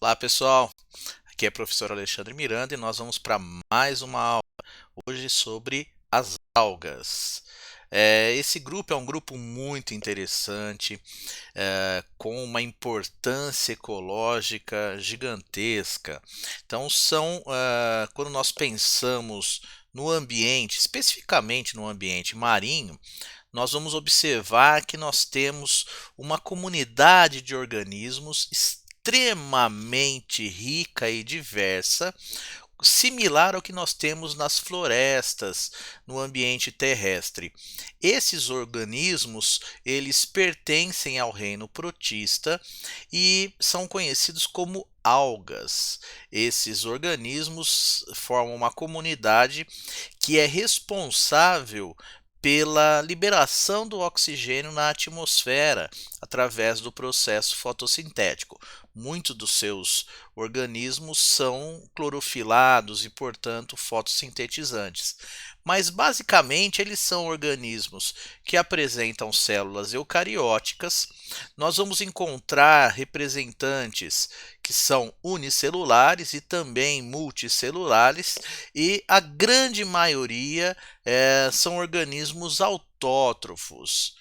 Olá pessoal, aqui é o professor Alexandre Miranda e nós vamos para mais uma aula hoje sobre as algas. Esse grupo é um grupo muito interessante, com uma importância ecológica gigantesca. Então, quando nós pensamos no ambiente, especificamente no ambiente marinho, nós vamos observar que nós temos uma comunidade de organismos extremamente rica e diversa, similar ao que nós temos nas florestas, no ambiente terrestre. Esses organismos, eles pertencem ao reino protista e são conhecidos como algas. Esses organismos formam uma comunidade que é responsável pela liberação do oxigênio na atmosfera através do processo fotossintético. Muitos dos seus organismos são clorofilados e, portanto, fotossintetizantes. Mas, basicamente, eles são organismos que apresentam células eucarióticas. Nós vamos encontrar representantes que são unicelulares e também multicelulares, e a grande maioria são organismos autótrofos.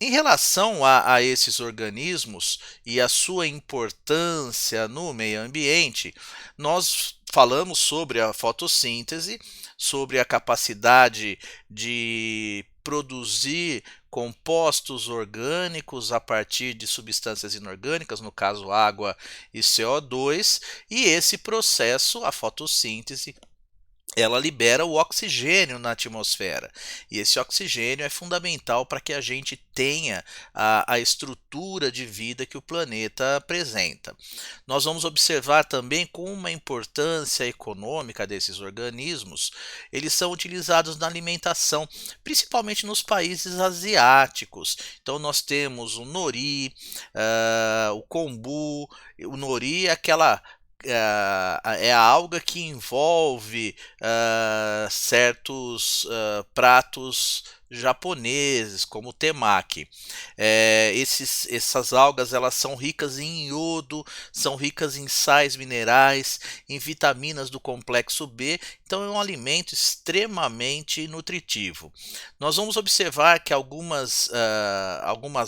Em relação a esses organismos e a sua importância no meio ambiente, nós falamos sobre a fotossíntese, sobre a capacidade de produzir compostos orgânicos a partir de substâncias inorgânicas, no caso água e CO2, e esse processo, a fotossíntese, ela libera o oxigênio na atmosfera. E esse oxigênio é fundamental para que a gente tenha a estrutura de vida que o planeta apresenta. Nós vamos observar também com uma importância econômica desses organismos. Eles são utilizados na alimentação, principalmente nos países asiáticos. Então nós temos o nori, o kombu. O nori é é a alga que envolve certos pratos japoneses, como o temaki. Essas algas, elas são ricas em iodo, são ricas em sais minerais, em vitaminas do complexo B, então é um alimento extremamente nutritivo. Nós vamos observar que algumas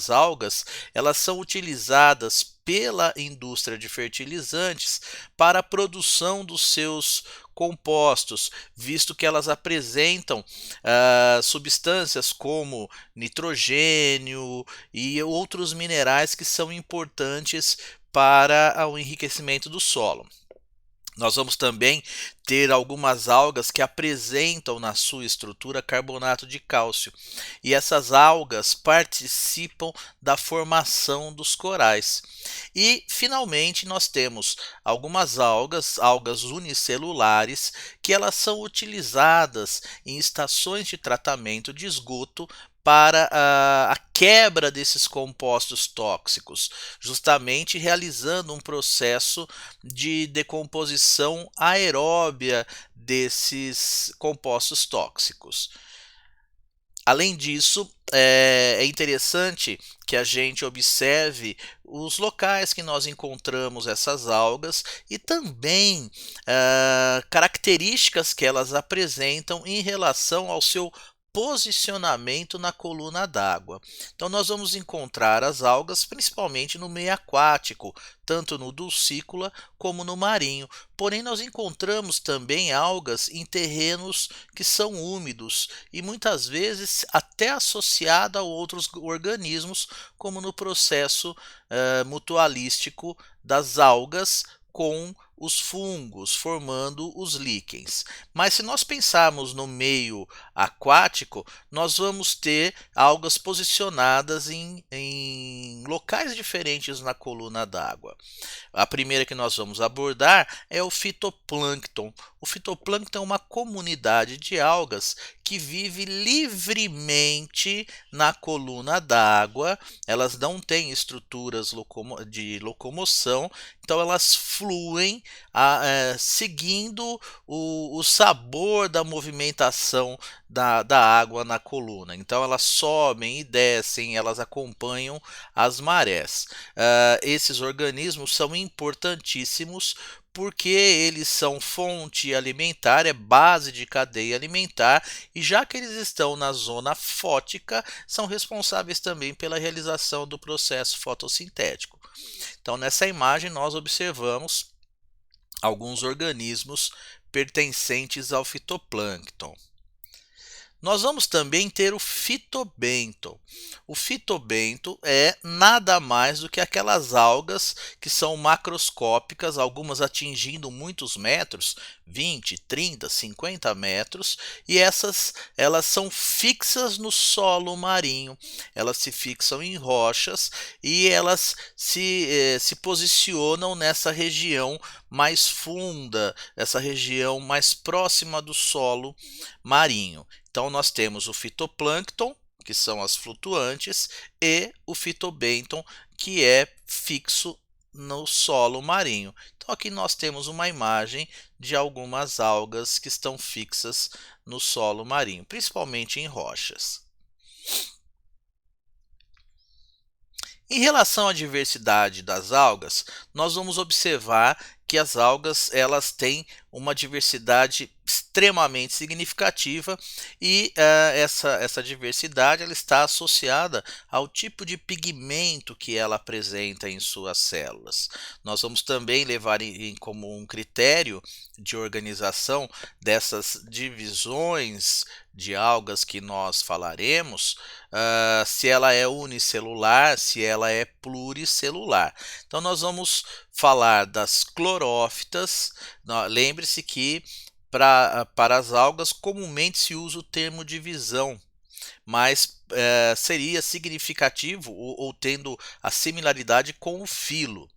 algas, elas são utilizadas pela indústria de fertilizantes para a produção dos seus compostos, visto que elas apresentam substâncias como nitrogênio e outros minerais que são importantes para o enriquecimento do solo. Nós vamos também ter algumas algas que apresentam na sua estrutura carbonato de cálcio, e essas algas participam da formação dos corais. E, finalmente, nós temos algumas algas unicelulares, que elas são utilizadas em estações de tratamento de esgoto para a quebra desses compostos tóxicos, justamente realizando um processo de decomposição aeróbia desses compostos tóxicos. Além disso, é interessante que a gente observe os locais que nós encontramos essas algas e também características que elas apresentam em relação ao seu posicionamento na coluna d'água. Então nós vamos encontrar as algas principalmente no meio aquático, tanto no dulcícola como no marinho. Porém, nós encontramos também algas em terrenos que são úmidos e muitas vezes até associada a outros organismos, como no processo mutualístico das algas com os fungos, formando os líquens. Mas se nós pensarmos no meio aquático, nós vamos ter algas posicionadas em locais diferentes na coluna d'água. A primeira que nós vamos abordar é o fitoplâncton. O fitoplâncton é uma comunidade de algas que vive livremente na coluna d'água. Elas não têm estruturas de locomoção, então elas fluem seguindo o sabor da movimentação da água na coluna. Então elas sobem e descem, elas acompanham as marés. Esses organismos são importantíssimos porque eles são fonte alimentar, é base de cadeia alimentar, e já que eles estão na zona fótica, são responsáveis também pela realização do processo fotossintético. Então, nessa imagem, nós observamos alguns organismos pertencentes ao fitoplâncton. Nós vamos também ter o fitobênton. O fitobênton é nada mais do que aquelas algas que são macroscópicas, algumas atingindo muitos metros, 20, 30, 50 metros, e elas são fixas no solo marinho. Elas se fixam em rochas e elas se posicionam nessa região mais funda, essa região mais próxima do solo marinho. Então nós temos o fitoplâncton, que são as flutuantes, e o fitobênton, que é fixo no solo marinho. Então aqui nós temos uma imagem de algumas algas que estão fixas no solo marinho, principalmente em rochas. Em relação à diversidade das algas, nós vamos observar que as algas elas têm uma diversidade extremamente significativa e essa diversidade ela está associada ao tipo de pigmento que ela apresenta em suas células. Nós vamos também levar como um critério de organização dessas divisões de algas que nós falaremos, se ela é unicelular, se ela é pluricelular. Então nós vamos falar das clorófitas. Lembre-se que para as algas comumente se usa o termo divisão, mas seria significativo ou tendo a similaridade com o filo.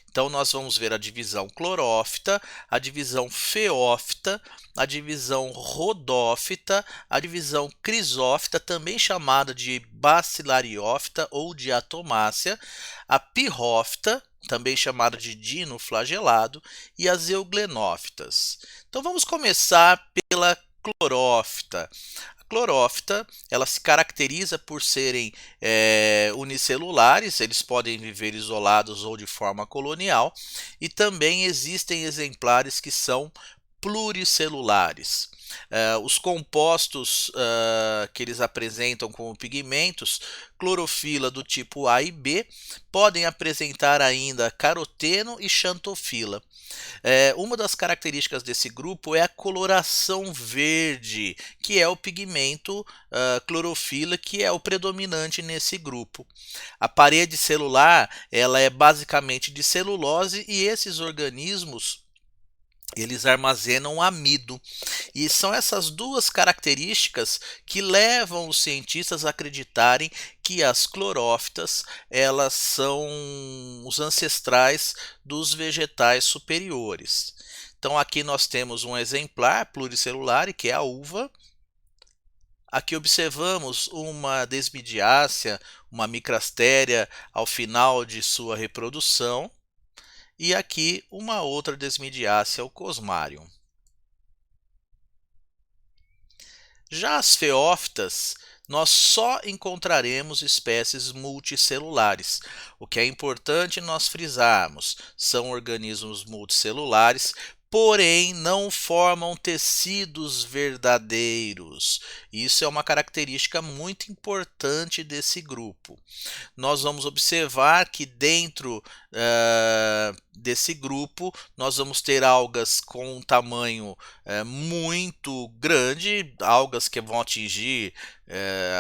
Então nós vamos ver a divisão clorófita, a divisão feófita, a divisão rodófita, a divisão crisófita, também chamada de bacilariófita ou diatomácea, a pirrófita, também chamada de dinoflagelado, e as euglenófitas. Então vamos começar pela clorófita. A clorófita ela se caracteriza por serem unicelulares, eles podem viver isolados ou de forma colonial, e também existem exemplares que são pluricelulares. Os compostos que eles apresentam como pigmentos, clorofila do tipo A e B, podem apresentar ainda caroteno e xantofila. Uma das características desse grupo é a coloração verde, que é o pigmento clorofila, que é o predominante nesse grupo. A parede celular ela é basicamente de celulose e esses organismos eles armazenam amido. E são essas duas características que levam os cientistas a acreditarem que as clorófitas elas são os ancestrais dos vegetais superiores. Então aqui nós temos um exemplar pluricelular, que é a uva. Aqui observamos uma desmidiácea, uma micrastéria ao final de sua reprodução. E aqui uma outra desmidiácea, o cosmárium. Já as feófitas, nós só encontraremos espécies multicelulares. O que é importante nós frisarmos, são organismos multicelulares, porém não formam tecidos verdadeiros. Isso é uma característica muito importante desse grupo. Nós vamos observar que dentro desse grupo nós vamos ter algas com um tamanho muito grande, algas que vão atingir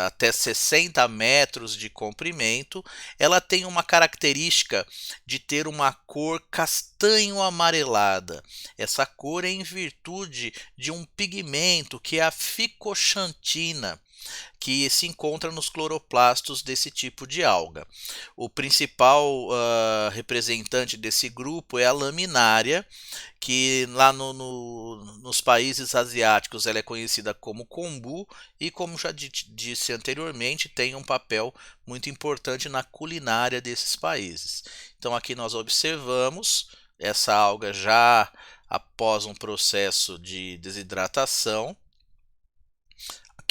até 60 metros de comprimento. Ela tem uma característica de ter uma cor castanho amarelada. Essa cor é em virtude de um pigmento que é a ficoxantina, que se encontra nos cloroplastos desse tipo de alga. O principal representante desse grupo é a laminária, que lá nos países asiáticos ela é conhecida como kombu e, como já disse anteriormente, tem um papel muito importante na culinária desses países. Então aqui nós observamos essa alga já após um processo de desidratação.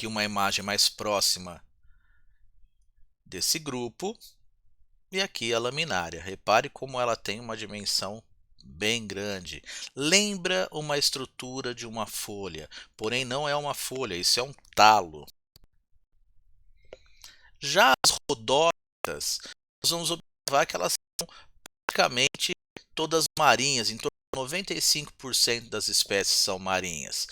aqui uma imagem mais próxima desse grupo. E aqui a laminária. Repare como ela tem uma dimensão bem grande. Lembra uma estrutura de uma folha, porém não é uma folha, isso é um talo. Já as rodófitas, nós vamos observar que elas são praticamente todas marinhas, em torno de 95% das espécies são marinhas.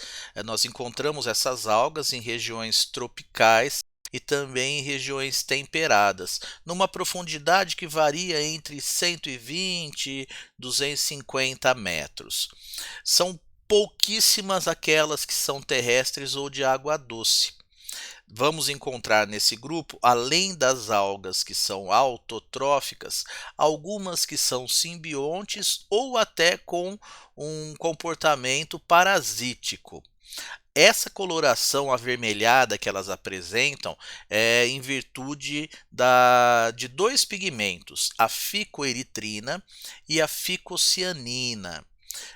Nós encontramos essas algas em regiões tropicais e também em regiões temperadas, numa profundidade que varia entre 120 e 250 metros. São pouquíssimas aquelas que são terrestres ou de água doce. Vamos encontrar nesse grupo, além das algas que são autotróficas, algumas que são simbiontes ou até com um comportamento parasítico. Essa coloração avermelhada que elas apresentam é em virtude de dois pigmentos, a ficoeritrina e a ficocianina.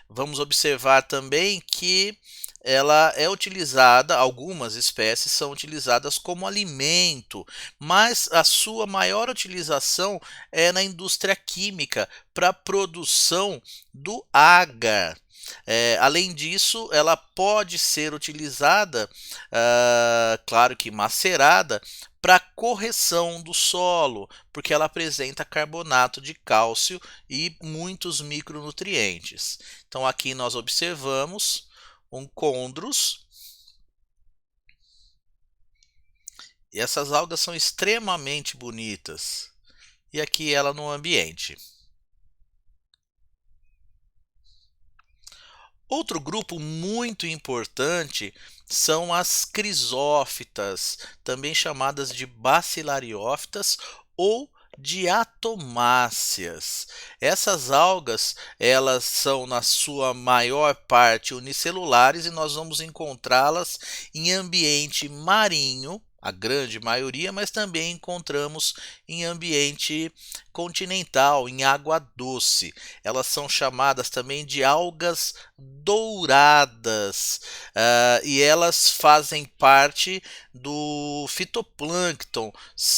Vamos observar também que ela é utilizada, algumas espécies são utilizadas como alimento, mas a sua maior utilização é na indústria química para a produção do agar. Além disso, ela pode ser utilizada, claro que macerada, para correção do solo, porque ela apresenta carbonato de cálcio e muitos micronutrientes. Então aqui nós observamos um chondrus, e essas algas são extremamente bonitas. E aqui ela no ambiente. Outro grupo muito importante são as crisófitas, também chamadas de bacilariófitas ou diatomáceas. Essas algas, elas são na sua maior parte unicelulares e nós vamos encontrá-las em ambiente marinho, a grande maioria, mas também encontramos em ambiente continental, em água doce. Elas são chamadas também de algas douradas, e elas fazem parte do fitoplâncton.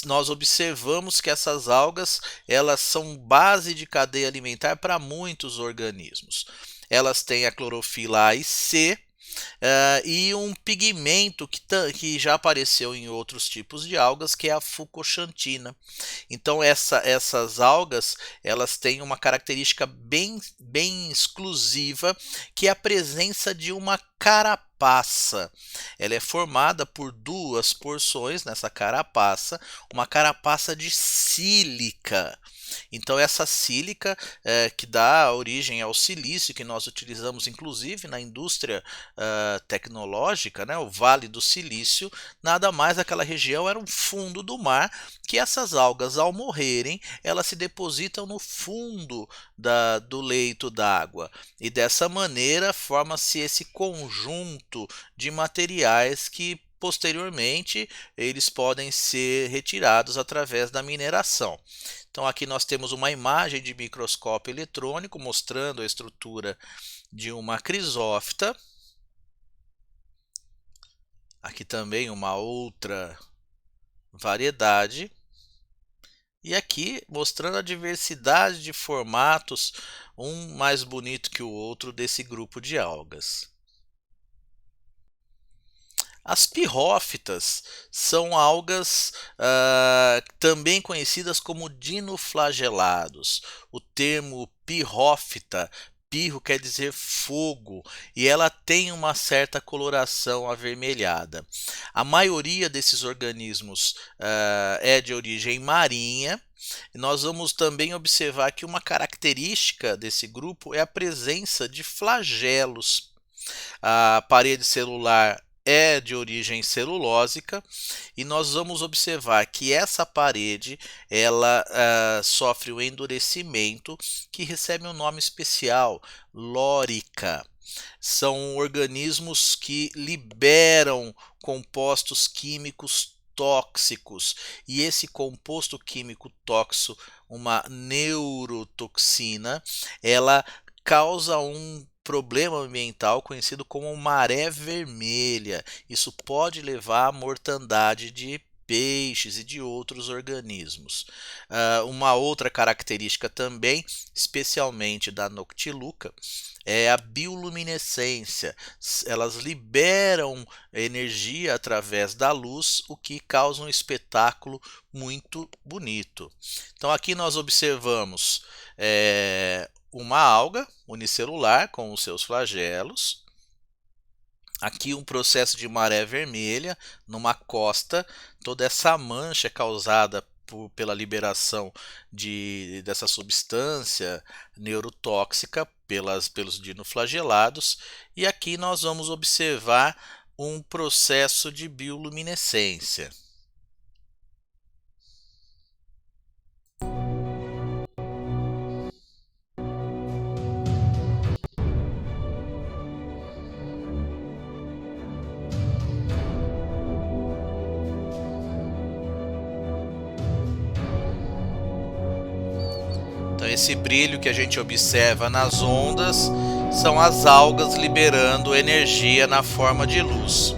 Nós observamos que essas algas, elas são base de cadeia alimentar para muitos organismos. Elas têm a clorofila A e C, e um pigmento que já apareceu em outros tipos de algas, que é a fucoxantina. Então essas algas, elas têm uma característica bem exclusiva, que é a presença de uma carapaça. Ela é formada por duas porções nessa carapaça, uma carapaça de sílica. Então essa sílica que dá origem ao silício, que nós utilizamos inclusive na indústria tecnológica, né, o Vale do Silício, nada mais aquela região era um fundo do mar, que essas algas, ao morrerem, elas se depositam no fundo do leito d'água, e dessa maneira forma-se esse conjunto de materiais que posteriormente eles podem ser retirados através da mineração. Então aqui nós temos uma imagem de microscópio eletrônico mostrando a estrutura de uma crisófita. Aqui também uma outra variedade. E aqui mostrando a diversidade de formatos, um mais bonito que o outro, desse grupo de algas. As pirrófitas são algas também conhecidas como dinoflagelados. O termo pirrófita, pirro quer dizer fogo, e ela tem uma certa coloração avermelhada. A maioria desses organismos é de origem marinha. E nós vamos também observar que uma característica desse grupo é a presença de flagelos. A parede celular é de origem celulósica, e nós vamos observar que essa parede ela sofre o endurecimento, que recebe um nome especial, lórica. São organismos que liberam compostos químicos tóxicos, e esse composto químico tóxico, uma neurotoxina, ela causa um problema ambiental conhecido como maré vermelha. Isso pode levar à mortandade de peixes e de outros organismos. Uma outra característica também, especialmente da Noctiluca, é a bioluminescência. Elas liberam energia através da luz, o que causa um espetáculo muito bonito. Então aqui nós observamos uma alga unicelular com os seus flagelos. Aqui um processo de maré vermelha numa costa, toda essa mancha é causada pela liberação dessa substância neurotóxica pelos dinoflagelados, e aqui nós vamos observar um processo de bioluminescência. Então, esse brilho que a gente observa nas ondas são as algas liberando energia na forma de luz.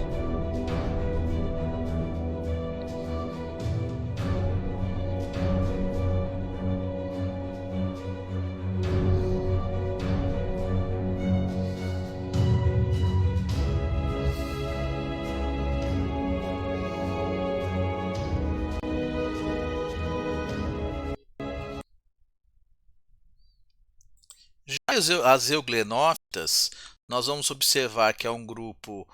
Já as euglenófitas, nós vamos observar que é um grupo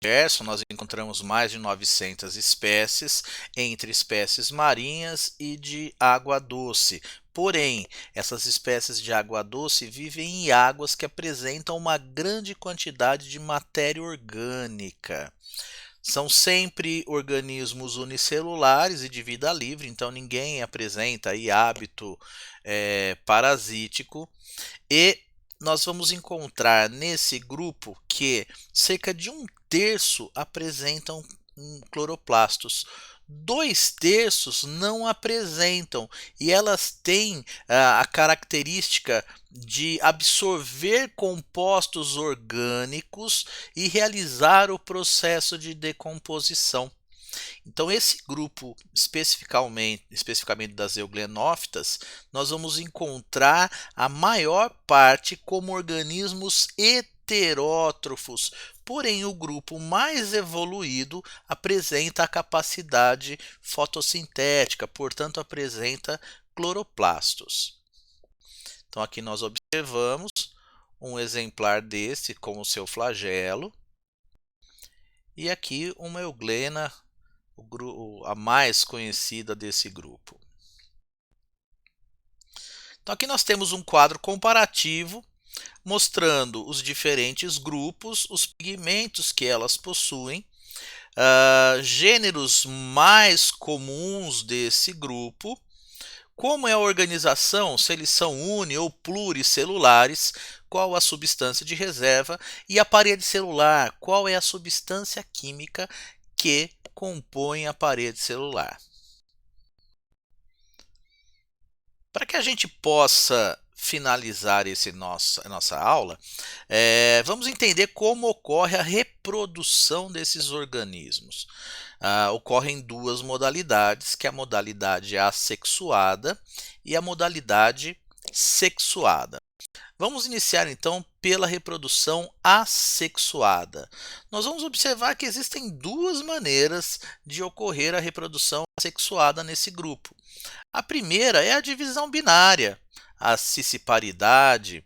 diverso. Nós encontramos mais de 900 espécies, entre espécies marinhas e de água doce. Porém, essas espécies de água doce vivem em águas que apresentam uma grande quantidade de matéria orgânica. São sempre organismos unicelulares e de vida livre, então ninguém apresenta aí hábito parasítico. E nós vamos encontrar nesse grupo que cerca de 1/3 apresentam cloroplastos. 2/3 não apresentam, e elas têm a característica de absorver compostos orgânicos e realizar o processo de decomposição. Então, esse grupo, especificamente das euglenófitas, nós vamos encontrar a maior parte como organismos heterótrofos. Porém, o grupo mais evoluído apresenta a capacidade fotossintética, portanto, apresenta cloroplastos. Então, aqui nós observamos um exemplar desse com o seu flagelo. E aqui uma euglena, a mais conhecida desse grupo. Então aqui nós temos um quadro comparativo mostrando os diferentes grupos, os pigmentos que elas possuem, gêneros mais comuns desse grupo, como é a organização, se eles são uni ou pluricelulares, qual a substância de reserva, e a parede celular, qual é a substância química que compõe a parede celular. Para que a gente possa finalizar a nossa aula, vamos entender como ocorre a reprodução desses organismos. Ocorre em duas modalidades, que é a modalidade assexuada e a modalidade sexuada. Vamos iniciar então pela reprodução assexuada. Nós vamos observar que existem duas maneiras de ocorrer a reprodução assexuada nesse grupo. A primeira é a divisão binária, a cisparidade,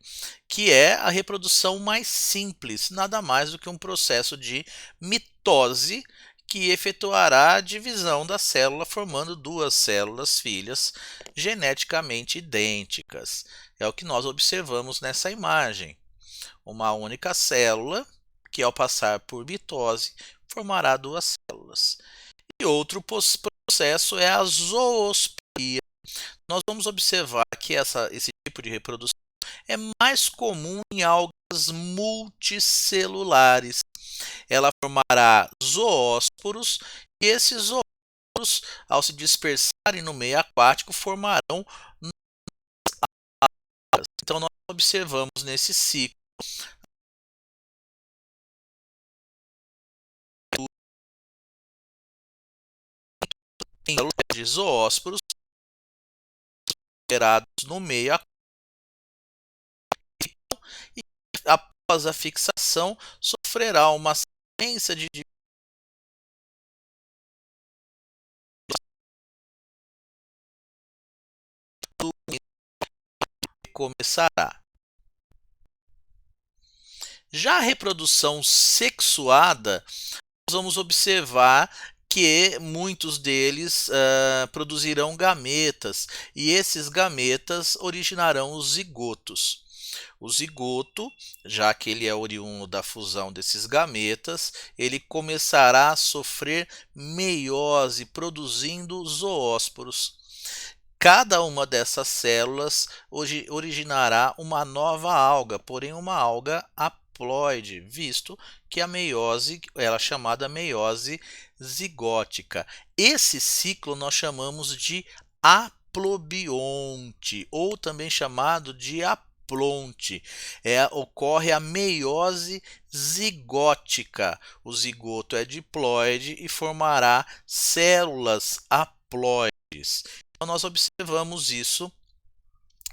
que é a reprodução mais simples, nada mais do que um processo de mitose que efetuará a divisão da célula, formando duas células filhas geneticamente idênticas. É o que nós observamos nessa imagem. Uma única célula, que ao passar por mitose, formará duas células. E outro processo é a zoospia. Nós vamos observar que esse tipo de reprodução é mais comum em algas multicelulares. Ela formará zoósporos, e esses zoósporos, ao se dispersarem no meio aquático, formarão novas algas. Então, nós observamos nesse ciclo de zoósporos gerados no meio aquático e, após a fixação, sofrerá uma sequência de começará. Já a reprodução sexuada, nós vamos observar que muitos deles produzirão gametas, e esses gametas originarão os zigotos. O zigoto, já que ele é oriundo da fusão desses gametas, ele começará a sofrer meiose, produzindo zoósporos. Cada uma dessas células originará uma nova alga, porém uma alga haploide, visto que a meiose ela é chamada meiose zigótica. Esse ciclo nós chamamos de haplobionte, ou também chamado de haplonte. Ocorre a meiose zigótica. O zigoto é diploide e formará células haploides. Então, nós observamos isso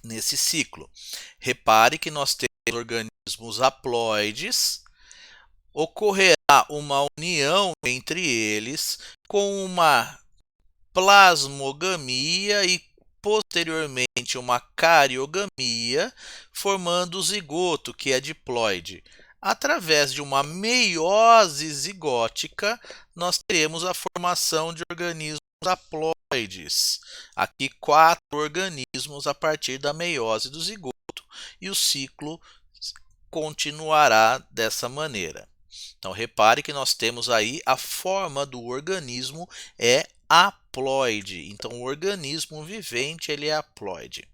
nesse ciclo. Repare que nós temos organismos haploides, ocorrerá uma união entre eles com uma plasmogamia e posteriormente uma cariogamia, formando o zigoto, que é diploide. Através de uma meiose zigótica, nós teremos a formação de organismos haploides. Aqui 4 organismos a partir da meiose do zigoto, e o ciclo continuará dessa maneira. Então repare que nós temos aí a forma do organismo é haploide. Então o organismo vivente ele é haploide.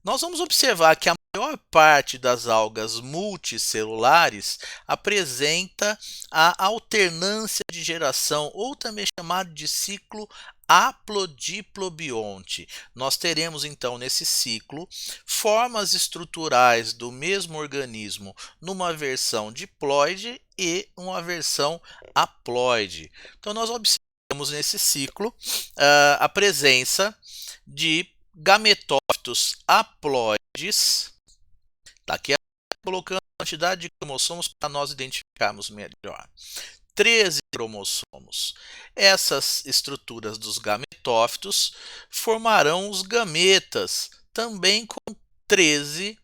Nós vamos observar que a maior parte das algas multicelulares apresenta a alternância de geração, ou também chamado de ciclo haplodiplobionte. Nós teremos então nesse ciclo formas estruturais do mesmo organismo numa versão diploide e uma versão haploide. Então nós observamos nesse ciclo a presença de gametófitos haploides. Aqui colocando a quantidade de cromossomos para nós identificarmos melhor. 13 cromossomos. Essas estruturas dos gametófitos formarão os gametas, também com 13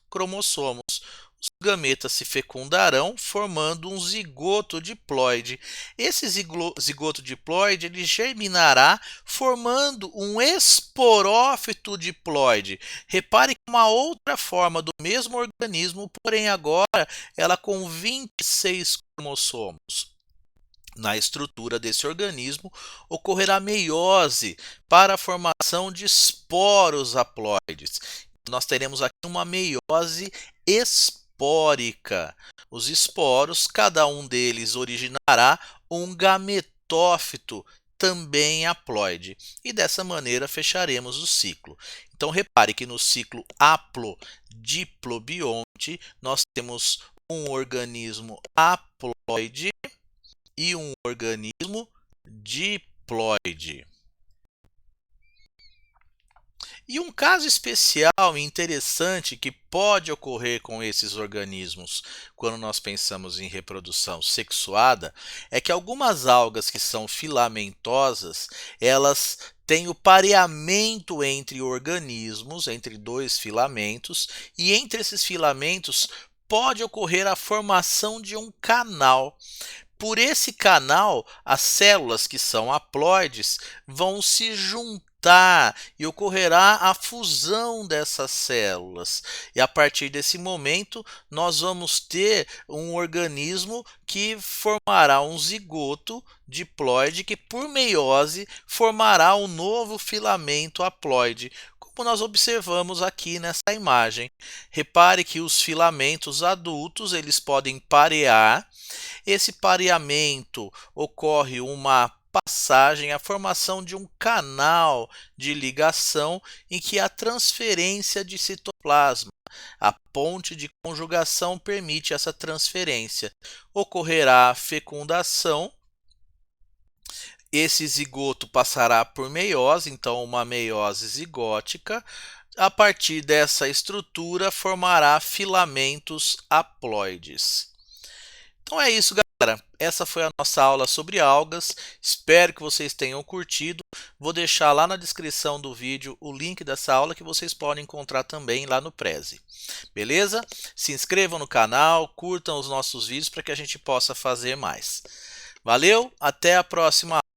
cromossomos. Os gametas se fecundarão formando um zigoto diploide. Esse zigoto diploide ele germinará formando um esporófito diploide. Repare que uma outra forma do mesmo organismo, porém agora ela com 26 cromossomos. Na estrutura desse organismo ocorrerá meiose para a formação de esporos haploides. Nós teremos aqui uma meiose espórica. Os esporos, cada um deles originará um gametófito também haploide. E dessa maneira fecharemos o ciclo. Então repare que no ciclo haplodiplobionte nós temos um organismo haploide e um organismo diploide. E um caso especial e interessante que pode ocorrer com esses organismos quando nós pensamos em reprodução sexuada é que algumas algas que são filamentosas, elas têm o pareamento entre organismos, entre dois filamentos, e entre esses filamentos pode ocorrer a formação de um canal. Por esse canal, as células que são haploides vão se juntar e ocorrerá a fusão dessas células. E a partir desse momento, nós vamos ter um organismo que formará um zigoto diploide que, por meiose, formará um novo filamento haploide, como nós observamos aqui nessa imagem. Repare que os filamentos adultos eles podem parear. Esse pareamento ocorre uma passagem, a formação de um canal de ligação em que a transferência de citoplasma. A ponte de conjugação permite essa transferência. Ocorrerá a fecundação esse zigoto passará por meiose, então uma meiose zigótica. A partir dessa estrutura formará filamentos haploides. Então é isso, galera. Essa foi a nossa aula sobre algas. Espero que vocês tenham curtido. Vou deixar lá na descrição do vídeo o link dessa aula que vocês podem encontrar também lá no Prezi. Beleza? Se inscrevam no canal, curtam os nossos vídeos para que a gente possa fazer mais. Valeu, até a próxima aula.